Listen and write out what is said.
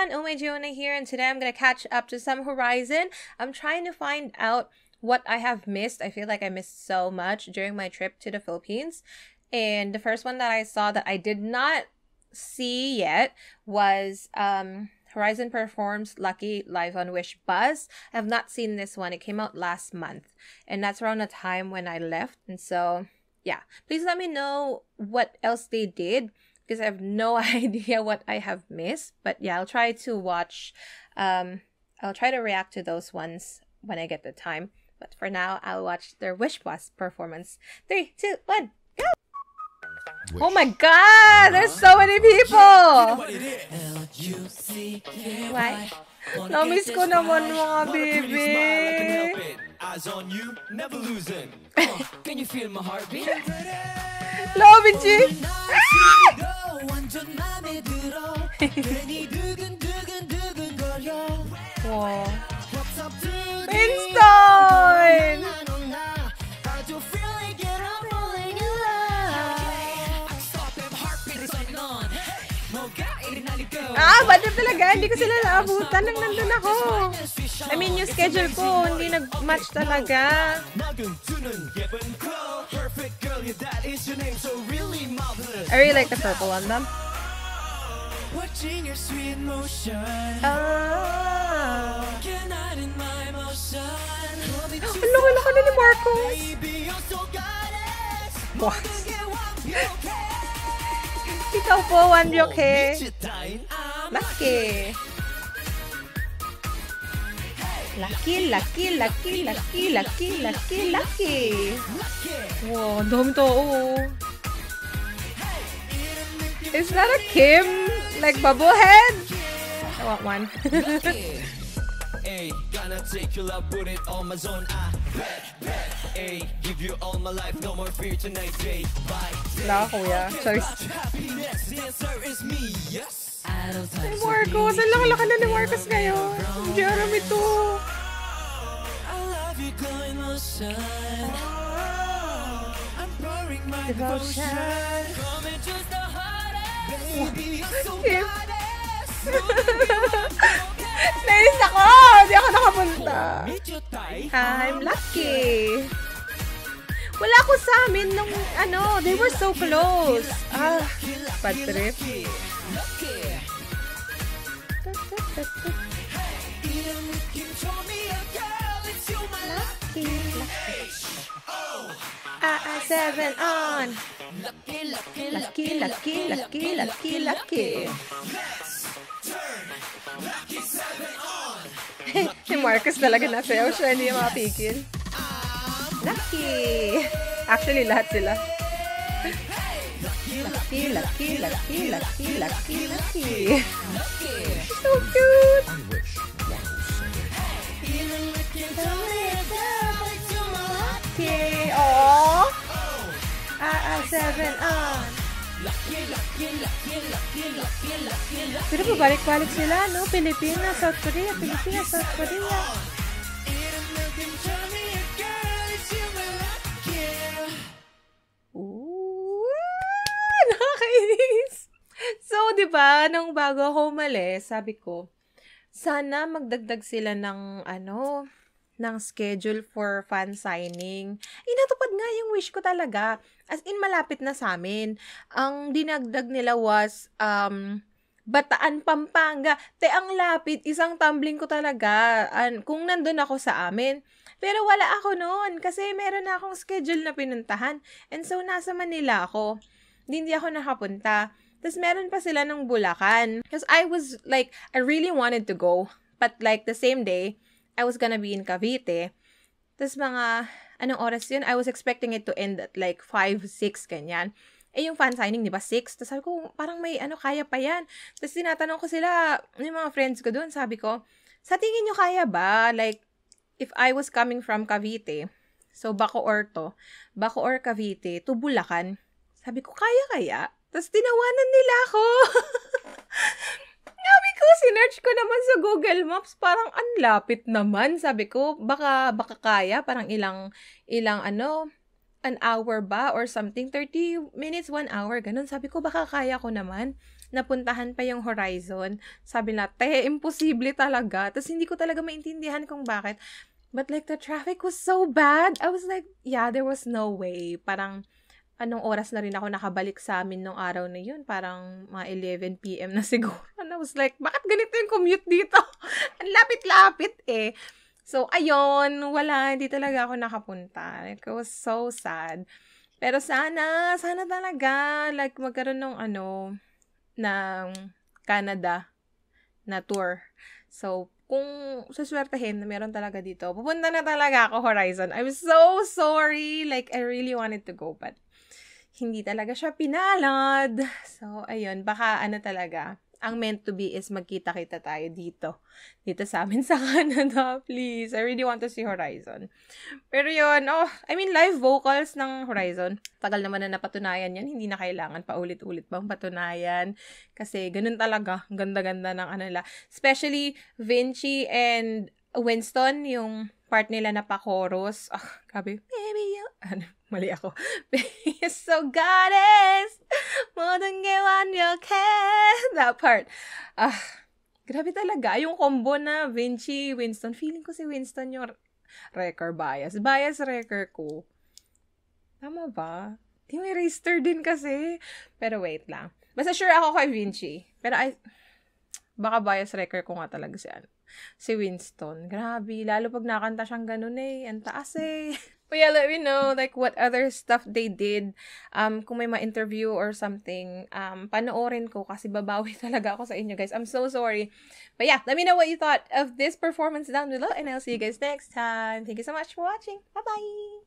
everyone, Oh My Jonah here, and today I'm gonna catch up to some Horizon. I'm trying to find out what I have missed. I feel like I missed so much during my trip to the Philippines. And the first one that I saw that I did not see yet was Horizon performs Lucky live on Wish Buzz. I have not seen this one. It came out last month, and that's around the time when I left. And so, yeah, please let me know what else they did, because I have no idea what I have missed. But yeah, I'll try to watch, I'll try to react to those ones when I get the time. But for now, I'll watch their Wish Bus performance. 3, 2, 1, go! Wish. Oh my god, there's so many people! Why? Na-miss ko naman mga baby. Eyes on you, never losing. Can you feel my heartbeat? Love it, G. Wow. Winston! Bad na talaga. Hindi ko sila naabutan nang nandun ako. I mean, yung schedule ko, hindi nag-match talaga. I really like the purple one, though. Ang laki-laki na ni Marcos. What? Ikaw po, Wanbyoke. Lucky. Lucky. Wow, ang dami tao. Is that a Kim? Like bubblehead? I want one. Hey, gonna take your love, put it on my zone. Bet. Hey, give you all my life, no more fear tonight. Bye. Wala, kuya. Sorry. Ay, Marcos. Ang laki-laki na ni Marcos ngayon. Jeremy to. Devotion. Nais ako! Hindi ako nakapunta. I'm lucky. Wala ako sa amin nung they were so close. Bad trip. Lucky. 7 on. Lucky. Si Marcus talaga nasayaw siya, hindi mapigil. Lucky! Actually, lahat sila. Lucky. So cute! Lucky! Aww! 7 on! Pero pabalik-balik sila, no? Pilipinas, South Korea. Ooh! Nakakainis! So, diba, nung bago ako umalis, sabi ko, sana magdagdag sila ng, ng schedule for fan signing. Natupad nga yung wish ko talaga. As in, malapit na sa amin. Ang dinagdag nila was, Bataan, Pampanga. Ang lapit. Isang tumbling ko talaga. Kung nandun ako sa amin. Pero wala ako noon. Kasi meron na akong schedule na pinuntahan. And so, nasa Manila ako. Hindi ako nakapunta. Tapos, meron pa sila ng Bulacan. Because I was like, I really wanted to go. But like, the same day, I was gonna be in Cavite. Tapos mga, anong oras yun? I was expecting it to end at like 5, 6, ganyan. Yung fan signing, di ba, 6? Tapos sabi ko, parang may kaya pa yan. Tapos tinatanong ko sila, yung mga friends ko doon, sabi ko, sa tingin nyo kaya ba? Like, if I was coming from Cavite, so Bacoor Cavite, to Bulacan, sabi ko, kaya? Tapos tinawanan nila ako. Sabi ko, sinerch ko naman sa Google Maps, parang ang lapit naman. Sabi ko, baka kaya, parang ilang an hour ba or something, 30 minutes, 1 hour, ganun. Sabi ko, baka kaya ko naman. napuntahan pa yung Horizon. Sabi nila, imposible talaga. Tapos hindi ko talaga maintindihan kung bakit. But like, the traffic was so bad. I was like, yeah, there was no way. Parang, anong oras na rin ako nakabalik sa amin nung araw na yun? Parang mga 11 p.m. na siguro. And I was like, bakit ganito yung commute dito? Ang lapit-lapit eh. So, ayun, hindi talaga ako nakapunta. Like, it was so sad. Pero sana talaga, like, magkaroon ng ng Canada na tour. So, kung suswertehin na meron talaga dito, pupunta na talaga ako Horizon. I'm so sorry. Like, I really wanted to go, but hindi talaga siya pinalad. So, ayun, baka talaga, ang meant to be is magkita-kita tayo dito sa amin sa Canada, please. I really want to see Horizon. Pero yun, live vocals ng Horizon. Tagal naman na napatunayan yan. Hindi na kailangan paulit-ulit bang patunayan. Kasi ganun talaga. Ganda-ganda ng nila. Especially Vinci and Winston, yung part nila na pa-chorus. Grabe. Baby, you... mali ako. You're so goddess. More than one you can. That part. Grabe talaga. Yung combo na Vinci, Winston. Feeling ko si Winston yung wrecker bias. Bias wrecker ko. Tama ba? Di may raster din kasi. Pero wait lang. Basta sure ako kay Vinci. Pero baka bias wrecker ko nga talaga si Winston. Grabe. Lalo pag nakanta siyang ganun eh. Ang taas eh. But yeah, let me know, like, what other stuff they did. Kung may ma-interview or something, panoorin ko kasi babawi talaga ako sa inyo, guys. I'm so sorry. But yeah, let me know what you thought of this performance down below, and I'll see you guys next time. Thank you so much for watching. Bye-bye!